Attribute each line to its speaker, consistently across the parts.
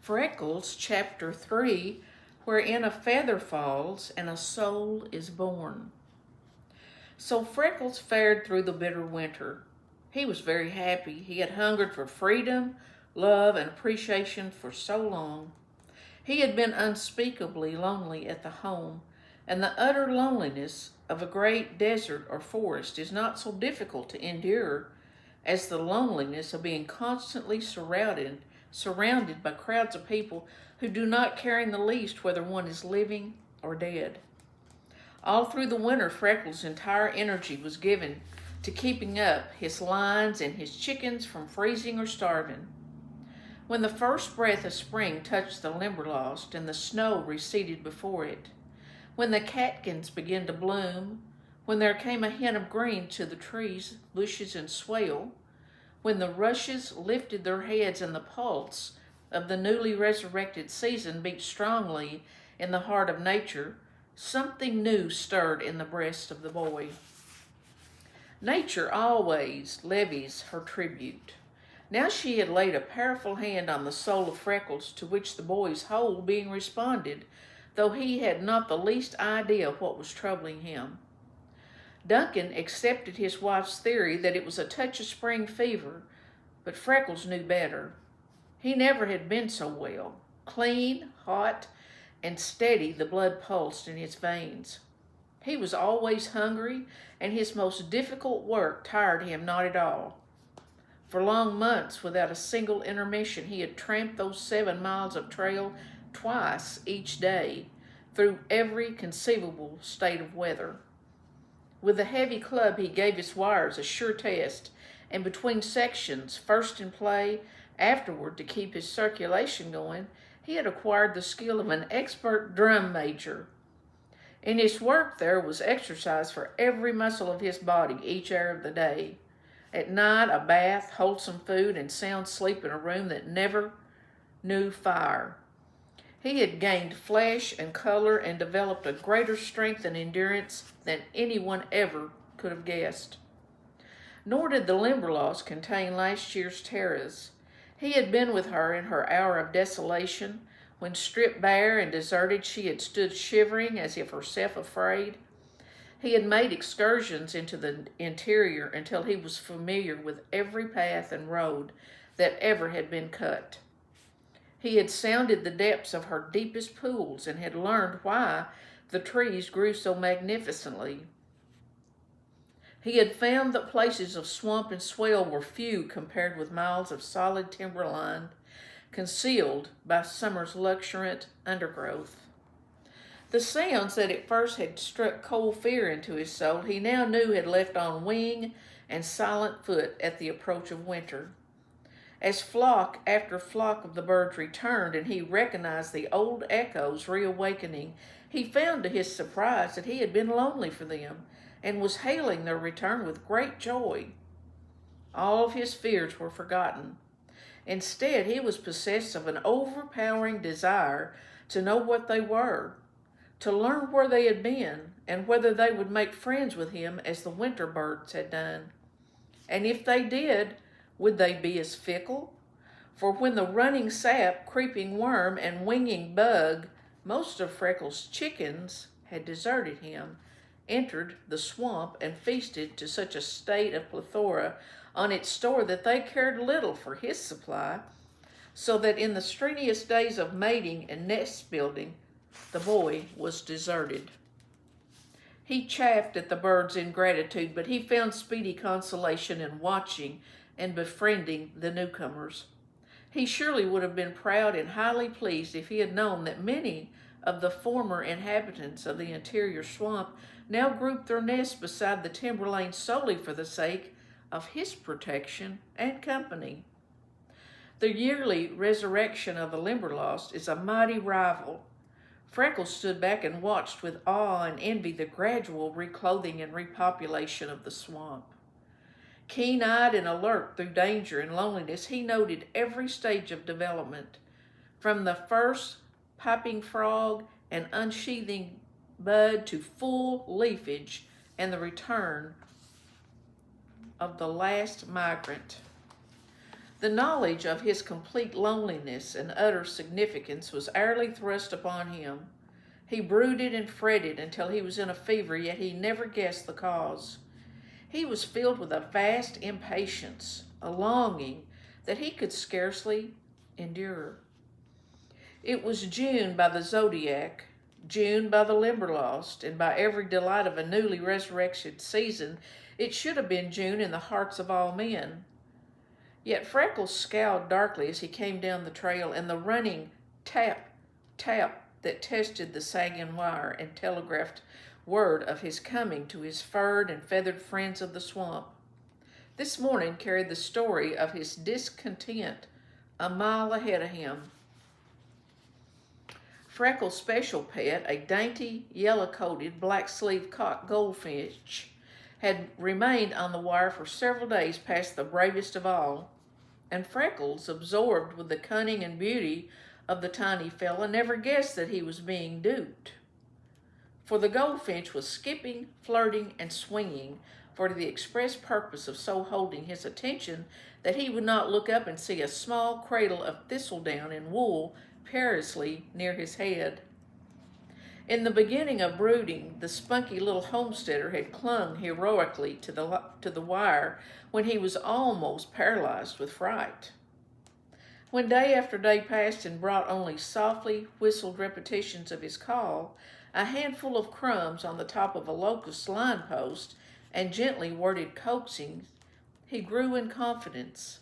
Speaker 1: Freckles, Chapter 3, wherein a feather falls and a soul is born. So Freckles fared through the bitter winter. He was very happy. He had hungered for freedom, love, and appreciation for so long. He had been unspeakably lonely at the home, and the utter loneliness of a great desert or forest is not so difficult to endure as the loneliness of being constantly surrounded by crowds of people who do not care in the least whether one is living or dead. All through the winter, Freckles' entire energy was given to keeping up his lines and his chickens from freezing or starving. When the first breath of spring touched the Limberlost and the snow receded before it, when the catkins began to bloom, when there came a hint of green to the trees, bushes, and swale, when the rushes lifted their heads and the pulse of the newly resurrected season beat strongly in the heart of nature, something new stirred in the breast of the boy. Nature always levies her tribute. Now she had laid a powerful hand on the soul of Freckles, to which the boy's whole being responded, though he had not the least idea what was troubling him. Duncan accepted his wife's theory that it was a touch of spring fever, but Freckles knew better. He never had been so well. Clean, hot, and steady the blood pulsed in his veins. He was always hungry, and his most difficult work tired him not at all. For long months, without a single intermission, he had tramped those 7 miles of trail twice each day, through every conceivable state of weather. With a heavy club, he gave his wires a sure test, and between sections, first in play, afterward to keep his circulation going, he had acquired the skill of an expert drum major. In his work there was exercise for every muscle of his body each hour of the day. At night, a bath, wholesome food, and sound sleep in a room that never knew fire. He had gained flesh and color and developed a greater strength and endurance than anyone ever could have guessed. Nor did the Limberlost contain last year's Tara's. He had been with her in her hour of desolation, when stripped bare and deserted she had stood shivering as if herself afraid. He had made excursions into the interior until he was familiar with every path and road that ever had been cut. He had sounded the depths of her deepest pools and had learned why the trees grew so magnificently. He had found that places of swamp and swale were few compared with miles of solid timberline concealed by summer's luxuriant undergrowth. The sounds that at first had struck cold fear into his soul, he now knew had left on wing and silent foot at the approach of winter. As flock after flock of the birds returned, and he recognized the old echoes reawakening, he found to his surprise that he had been lonely for them, and was hailing their return with great joy. All of his fears were forgotten. Instead, he was possessed of an overpowering desire to know what they were, to learn where they had been, and whether they would make friends with him as the winter birds had done. And if they did, would they be as fickle? For when the running sap, creeping worm, and winging bug, most of Freckles' chickens, had deserted him, entered the swamp, and feasted to such a state of plethora on its store that they cared little for his supply, so that in the strenuous days of mating and nest building, the boy was deserted. He chafed at the birds' ingratitude, but he found speedy consolation in watching and befriending the newcomers. He surely would have been proud and highly pleased if he had known that many of the former inhabitants of the interior swamp now grouped their nests beside the timber lane solely for the sake of his protection and company. The yearly resurrection of the Limberlost is a mighty rival. Freckles stood back and watched with awe and envy the gradual reclothing and repopulation of the swamp. Keen-eyed and alert through danger and loneliness, he noted every stage of development, from the first piping frog and unsheathing bud to full leafage and the return of the last migrant. The knowledge of his complete loneliness and utter significance was hourly thrust upon him. He brooded and fretted until he was in a fever, yet he never guessed the cause. He was filled with a vast impatience, a longing that he could scarcely endure. It was June by the zodiac, June by the Limberlost, and by every delight of a newly resurrected season. It should have been June in the hearts of all men. Yet Freckles scowled darkly as he came down the trail, and the running tap, tap that tested the sagging wire and telegraphed word of his coming to his furred and feathered friends of the swamp. This morning carried the story of his discontent a mile ahead of him. Freckles' special pet, a dainty, yellow-coated, black-sleeved cock goldfinch, had remained on the wire for several days past the bravest of all, and Freckles, absorbed with the cunning and beauty of the tiny fella, never guessed that he was being duped. For the goldfinch was skipping, flirting, and swinging for the express purpose of so holding his attention that he would not look up and see a small cradle of thistledown and wool perilously near his head. In the beginning of brooding, the spunky little homesteader had clung heroically to the wire when he was almost paralyzed with fright. When day after day passed and brought only softly whistled repetitions of his call, a handful of crumbs on the top of a locust line post, and gently worded coaxings, he grew in confidence.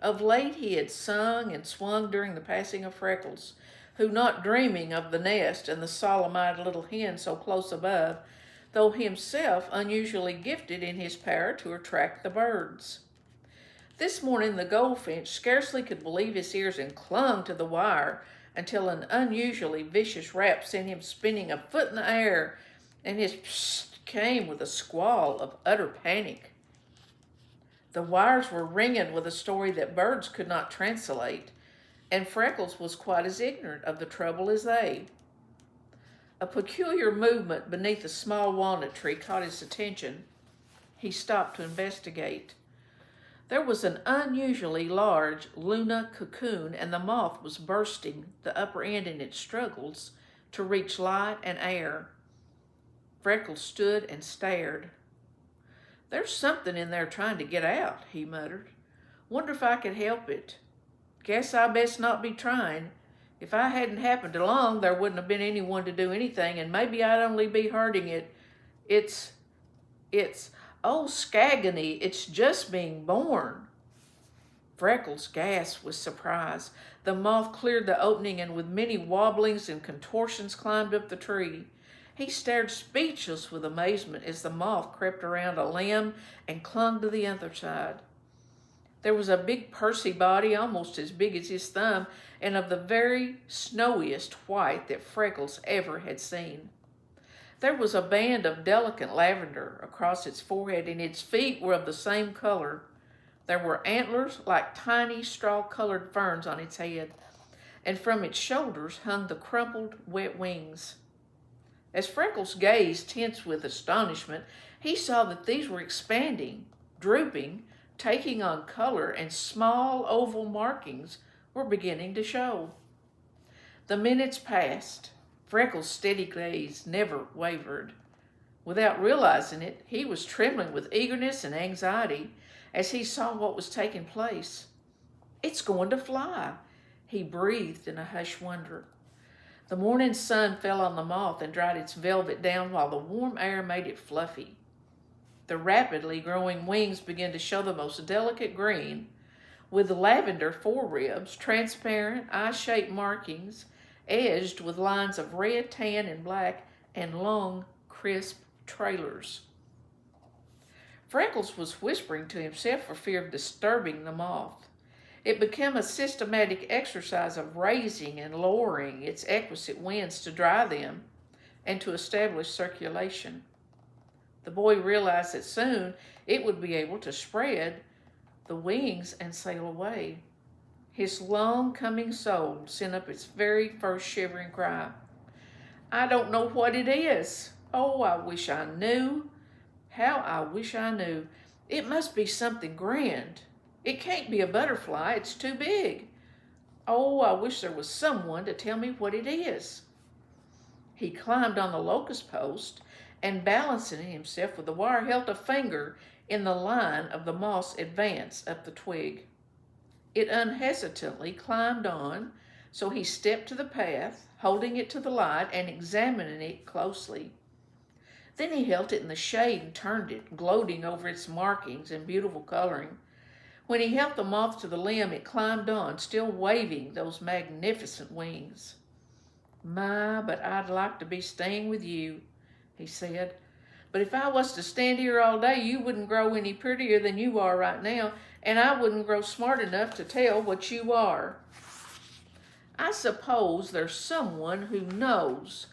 Speaker 1: Of late he had sung and swung during the passing of Freckles, who, not dreaming of the nest and the solemn-eyed little hen so close above, though himself unusually gifted in his power to attract the birds. This morning the goldfinch scarcely could believe his ears and clung to the wire until an unusually vicious rap sent him spinning a foot in the air, and his psst came with a squall of utter panic. The wires were ringing with a story that birds could not translate, and Freckles was quite as ignorant of the trouble as they. A peculiar movement beneath a small walnut tree caught his attention. He stopped to investigate. There was an unusually large Luna cocoon, and the moth was bursting the upper end in its struggles to reach light and air. Freckles stood and stared. "There's something in there trying to get out," he muttered. "Wonder if I could help it. Guess I best not be trying. If I hadn't happened along, there wouldn't have been anyone to do anything, and maybe I'd only be hurting it. It's, oh, Skagany, it's just being born." Freckles gasped with surprise. The moth cleared the opening and with many wobblings and contortions climbed up the tree. He stared speechless with amazement as the moth crept around a limb and clung to the other side. There was a big pursy body almost as big as his thumb and of the very snowiest white that Freckles ever had seen. There was a band of delicate lavender across its forehead, and its feet were of the same color. There were antlers like tiny straw-colored ferns on its head, and from its shoulders hung the crumpled, wet wings. As Freckles gazed, tense with astonishment, he saw that these were expanding, drooping, taking on color, and small oval markings were beginning to show. The minutes passed. Freckles' steady gaze never wavered. Without realizing it, he was trembling with eagerness and anxiety as he saw what was taking place. "It's going to fly," he breathed in a hushed wonder. The morning sun fell on the moth and dried its velvet down while the warm air made it fluffy. The rapidly growing wings began to show the most delicate green, with lavender foreribs, transparent, eye-shaped markings, edged with lines of red, tan, and black, and long, crisp trailers. Freckles was whispering to himself for fear of disturbing the moth. It became a systematic exercise of raising and lowering its exquisite wings to dry them and to establish circulation. The boy realized that soon it would be able to spread the wings and sail away. His long-coming soul sent up its very first shivering cry. "I don't know what it is. Oh, I wish I knew. How I wish I knew. It must be something grand. It can't be a butterfly, it's too big. Oh, I wish there was someone to tell me what it is. He climbed on the locust post and, balancing himself with the wire, held a finger in the line of the moss advance up the twig. It unhesitatingly climbed on, so he stepped to the path, holding it to the light and examining it closely. Then he held it in the shade and turned it, gloating over its markings and beautiful coloring. When he held the moth to the limb, it climbed on, still waving those magnificent wings. My, but I'd like to be staying with you, he said. But if I was to stand here all day, you wouldn't grow any prettier than you are right now, and I wouldn't grow smart enough to tell what you are. I suppose there's someone who knows,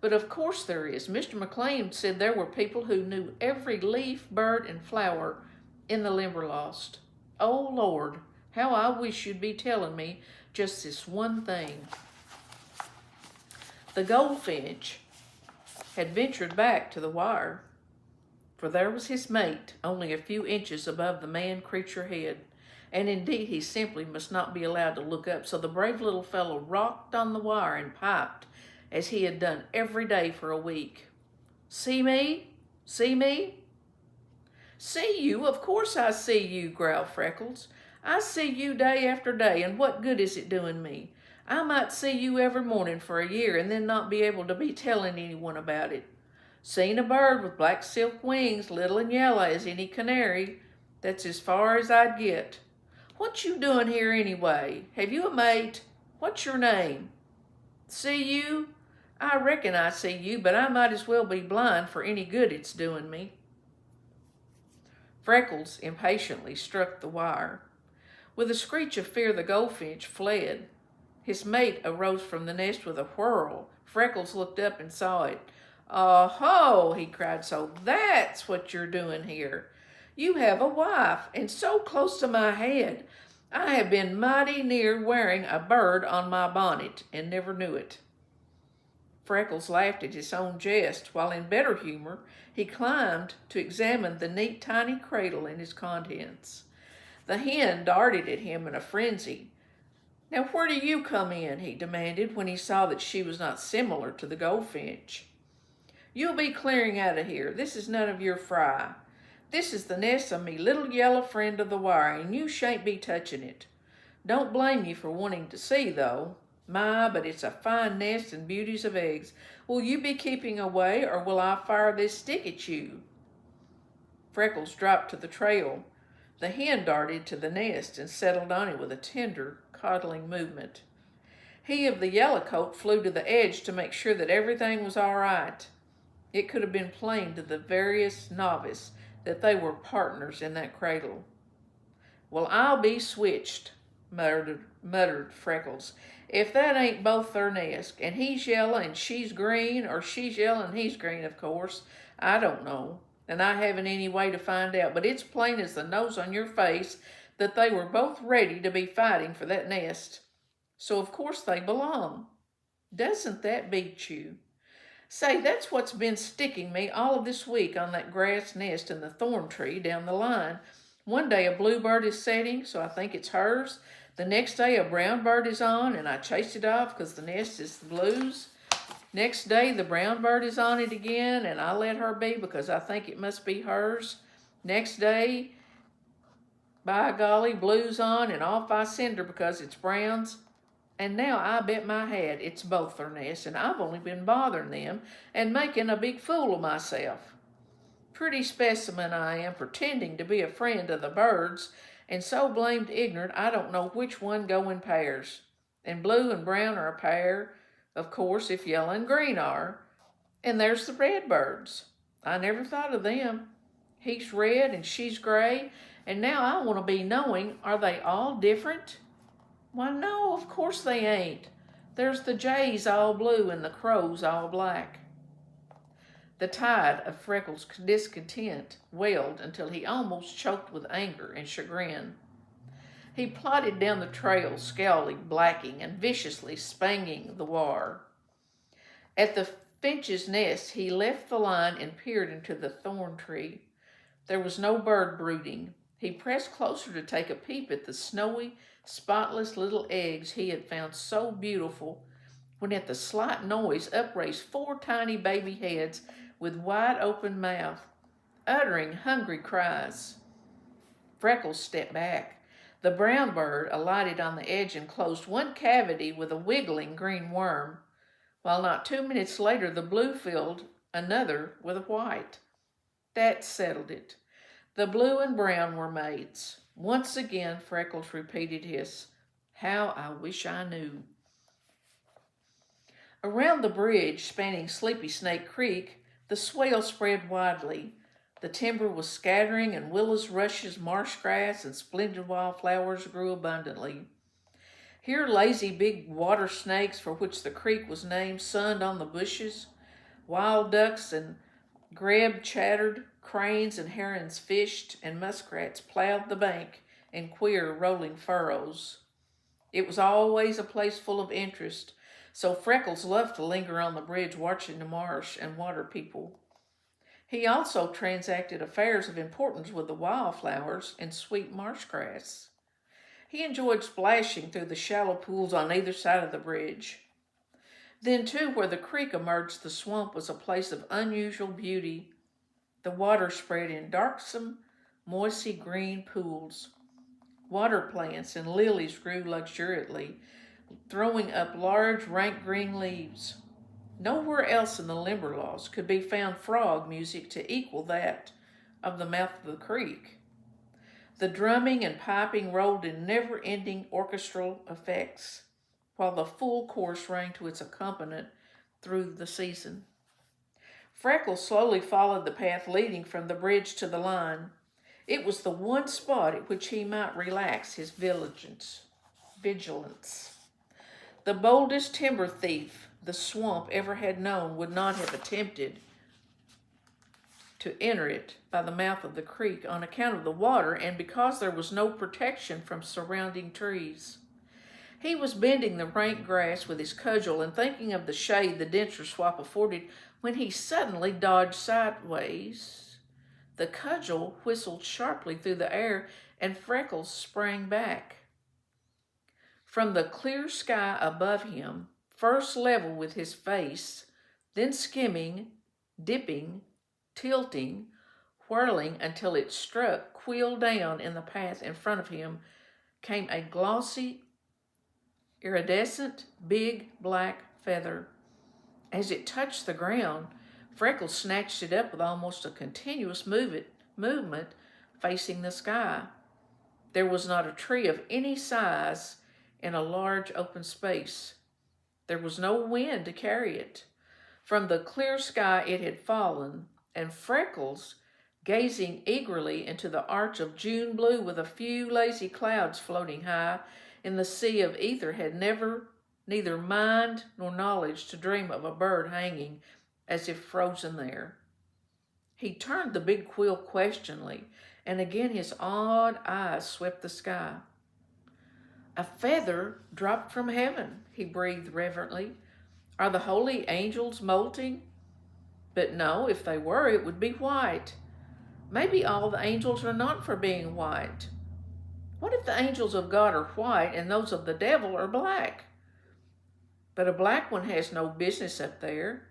Speaker 1: but of course there is. Mr. McLean said there were people who knew every leaf, bird, and flower in the Limberlost. Oh, Lord, how I wish you'd be telling me just this one thing. The goldfinch had ventured back to the wire, for there was his mate only a few inches above the man-creature head, and indeed he simply must not be allowed to look up, so the brave little fellow rocked on the wire and piped as he had done every day for a week. See me? See me? See you? Of course I see you, growled Freckles. I see you day after day, and what good is it doing me? I might see you every morning for a year and then not be able to be telling anyone about it. Seen a bird with black silk wings, little and yellow as any canary. That's as far as I'd get. What you doing here anyway? Have you a mate? What's your name? See you? I reckon I see you, but I might as well be blind for any good it's doing me. Freckles impatiently struck the wire. With a screech of fear, the goldfinch fled. His mate arose from the nest with a whirl. Freckles looked up and saw it. "Oh-ho!" he cried. "So that's what you're doing here. You have a wife, and so close to my head. I have been mighty near wearing a bird on my bonnet, and never knew it." Freckles laughed at his own jest, while in better humor he climbed to examine the neat tiny cradle and its contents. The hen darted at him in a frenzy. "Now where do you come in?" he demanded when he saw that she was not similar to the goldfinch. "You'll be clearing out of here. This is none of your fry. This is the nest of me little yellow friend of the wire, and you shan't be touching it. Don't blame you for wanting to see, though. My, but it's a fine nest and beauties of eggs. Will you be keeping away, or will I fire this stick at you?" Freckles dropped to the trail. The hen darted to the nest and settled on it with a tender, coddling movement. He of the yellow coat flew to the edge to make sure that everything was all right. It could have been plain to the veriest novice that they were partners in that cradle. "Well, I'll be switched," muttered Freckles. "If that ain't both their nest, and he's yellow and she's green, or she's yellow and he's green, of course. I don't know, and I haven't any way to find out, but it's plain as the nose on your face that they were both ready to be fighting for that nest. So of course they belong. Doesn't that beat you? Say, that's what's been sticking me all of this week on that grass nest in the thorn tree down the line. One day a bluebird is setting, so I think it's hers. The next day a brown bird is on, and I chased it off because the nest is the blues. Next day the brown bird is on it again, and I let her be because I think it must be hers. Next day, by golly, blue's on, and off I send her because it's brown's. And now I bet my hat it's both their nests, and I've only been bothering them and making a big fool of myself. Pretty specimen I am, pretending to be a friend of the birds, and so blamed ignorant I don't know which one go in pairs. And blue and brown are a pair, of course, if yellow and green are. And there's the red birds. I never thought of them. He's red and she's gray, and now I want to be knowing, are they all different? Why, no, of course they ain't. There's the jays all blue and the crows all black." The tide of Freckles' discontent welled until he almost choked with anger and chagrin. He plodded down the trail, scowling, blacking, and viciously spanging the wire. At the finch's nest, he left the line and peered into the thorn tree. There was no bird brooding. He pressed closer to take a peep at the snowy, spotless little eggs he had found so beautiful, when at the slight noise up raced 4 tiny baby heads with wide open mouth, uttering hungry cries. Freckles stepped back. The brown bird alighted on the edge and closed one cavity with a wiggling green worm, while not 2 minutes later the blue filled another with a white. That settled it. The blue and brown were mates. Once again Freckles repeated his, "How I wish I knew." Around the bridge spanning Sleepy Snake Creek, the swale spread widely. The timber was scattering, and willows, rushes, marsh grass, and splendid wildflowers grew abundantly. Here lazy big water snakes, for which the creek was named, sunned on the bushes. Wild ducks and grebe chattered, cranes and herons fished, and muskrats plowed the bank in queer rolling furrows. It was always a place full of interest, so Freckles loved to linger on the bridge watching the marsh and water people. He also transacted affairs of importance with the wildflowers and sweet marsh grass. He enjoyed splashing through the shallow pools on either side of the bridge. Then, too, where the creek emerged, the swamp was a place of unusual beauty. The water spread in darksome, mossy green pools. Water plants and lilies grew luxuriantly, throwing up large, rank green leaves. Nowhere else in the Limberlost could be found frog music to equal that of the mouth of the creek. The drumming and piping rolled in never-ending orchestral effects, while the full chorus rang to its accompaniment through the season. Freckles slowly followed the path leading from the bridge to the line. It was the one spot at which he might relax his vigilance. The boldest timber thief the swamp ever had known would not have attempted to enter it by the mouth of the creek on account of the water and because there was no protection from surrounding trees. He was bending the rank grass with his cudgel and thinking of the shade the denser swamp afforded when he suddenly dodged sideways. The cudgel whistled sharply through the air and Freckles sprang back. From the clear sky above him, first level with his face, then skimming, dipping, tilting, whirling until it struck quill down in the path in front of him, came a glossy, iridescent, big black feather. As it touched the ground, Freckles snatched it up with almost a continuous movement facing the sky. There was not a tree of any size in a large open space. There was no wind to carry it. From the clear sky it had fallen, and Freckles, gazing eagerly into the arch of June blue with a few lazy clouds floating high in the sea of ether, had neither mind nor knowledge to dream of a bird hanging as if frozen there. He turned the big quill questioningly, and again his odd eyes swept the sky. "A feather dropped from heaven," he breathed reverently. "Are the holy angels molting? But no, if they were, it would be white. Maybe all the angels are not for being white. What if the angels of God are white and those of the devil are black? But a black one has no business up there.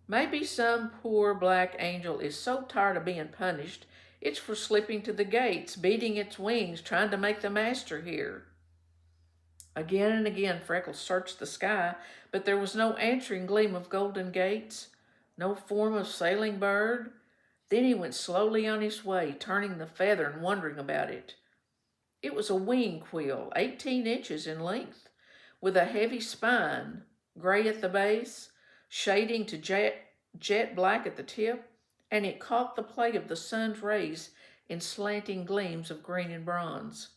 Speaker 1: Maybe some poor black angel is so tired of being punished, it's for slipping to the gates, beating its wings, trying to make the master hear." Again and again Freckles searched the sky, but there was no answering gleam of golden gates, no form of sailing bird. Then he went slowly on his way, turning the feather and wondering about it. It was a wing quill, 18 inches in length, with a heavy spine, gray at the base, shading to jet black at the tip, and it caught the plate of the sun's rays in slanting gleams of green and bronze.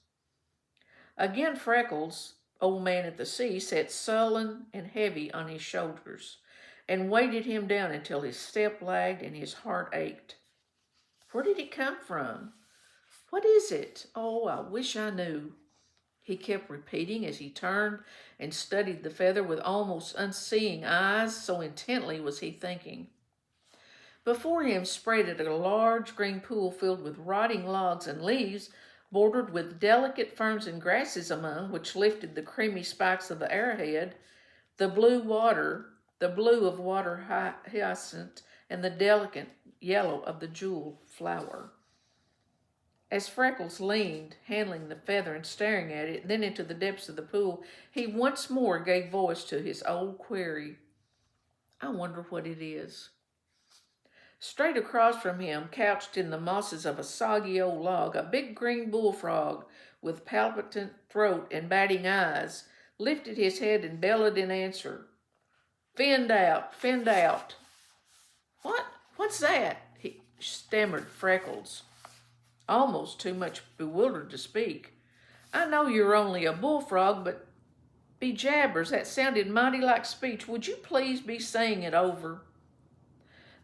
Speaker 1: Again Freckles, old man at the sea, sat sullen and heavy on his shoulders and weighted him down until his step lagged and his heart ached. Where did it come from? What is it? Oh, I wish I knew, he kept repeating as he turned and studied the feather with almost unseeing eyes, so intently was he thinking. Before him spread a large green pool filled with rotting logs and leaves bordered with delicate ferns and grasses among which lifted the creamy spikes of the arrowhead, the blue of water hyacinth, and the delicate yellow of the jewel flower. As Freckles leaned, handling the feather and staring at it, then into the depths of the pool, he once more gave voice to his old query. I wonder what it is. Straight across from him, couched in the mosses of a soggy old log, a big green bullfrog with palpitant throat and batting eyes lifted his head and bellowed in answer. Find out, find out. What? What's that? He stammered Freckles, almost too much bewildered to speak. I know you're only a bullfrog, but be jabbers, that sounded mighty like speech. Would you please be saying it over?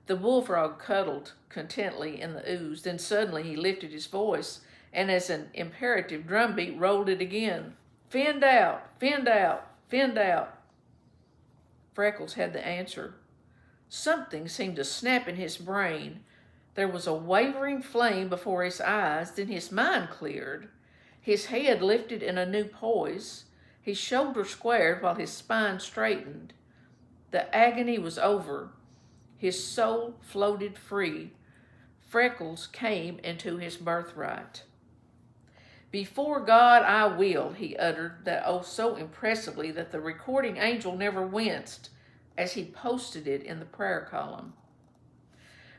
Speaker 1: The bullfrog cuddled contentedly in the ooze. Then suddenly he lifted his voice, and as an imperative drumbeat rolled it again. Find out, find out, find out. Freckles had the answer. Something seemed to snap in his brain. There was a wavering flame before his eyes, then his mind cleared. His head lifted in a new poise. His shoulders squared while his spine straightened. The agony was over. His soul floated free. Freckles came into his birthright. Before God I will, he uttered that oath so impressively that the recording angel never winced as he posted it in the prayer column.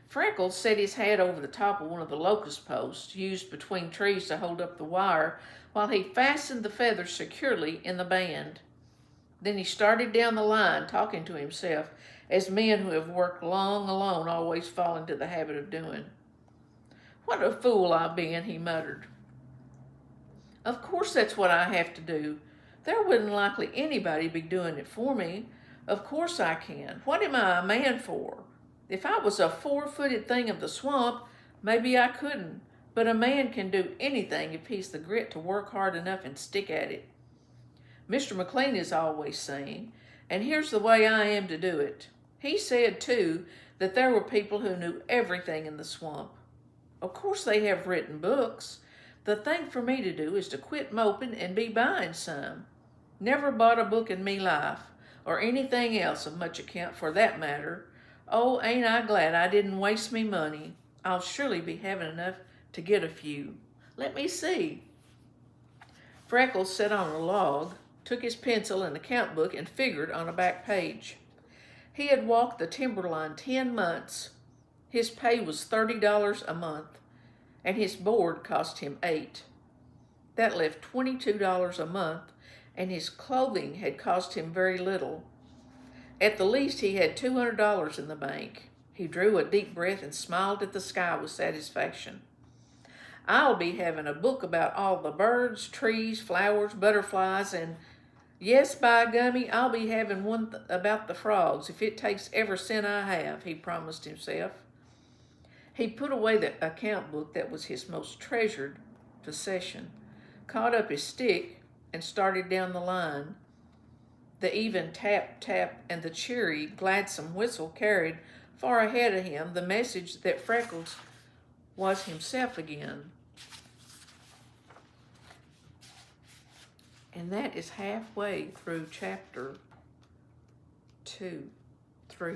Speaker 1: Freckles set his hat over the top of one of the locust posts used between trees to hold up the wire while he fastened the feathers securely in the band. Then he started down the line, talking to himself, as men who have worked long alone always fall into the habit of doing. What a fool I've been, he muttered. Of course that's what I have to do. There wouldn't likely anybody be doing it for me. Of course I can. What am I a man for? If I was a 4-footed thing of the swamp, maybe I couldn't. But a man can do anything if he's the grit to work hard enough and stick at it. Mr. McLean is always saying, and here's the way I am to do it. He said, too, that there were people who knew everything in the swamp. Of course they have written books. The thing for me to do is to quit moping and be buying some. Never bought a book in me life, or anything else of much account for that matter. Oh, ain't I glad I didn't waste me money. I'll surely be having enough to get a few. Let me see. Freckles sat on a log, took his pencil and account book, and figured on a back page. He had walked the timberline 10 months. His pay was $30 a month, and his board cost him $8. That left $22 a month, and his clothing had cost him very little. At the least, he had $200 in the bank. He drew a deep breath and smiled at the sky with satisfaction. I'll be having a book about all the birds, trees, flowers, butterflies, and yes, by gummy, I'll be having one about the frogs if it takes every cent I have, he promised himself. He put away the account book that was his most treasured possession, caught up his stick, and started down the line. The even tap, tap, and the cheery, gladsome whistle carried far ahead of him the message that Freckles was himself again. And that is halfway through chapter 2, 3.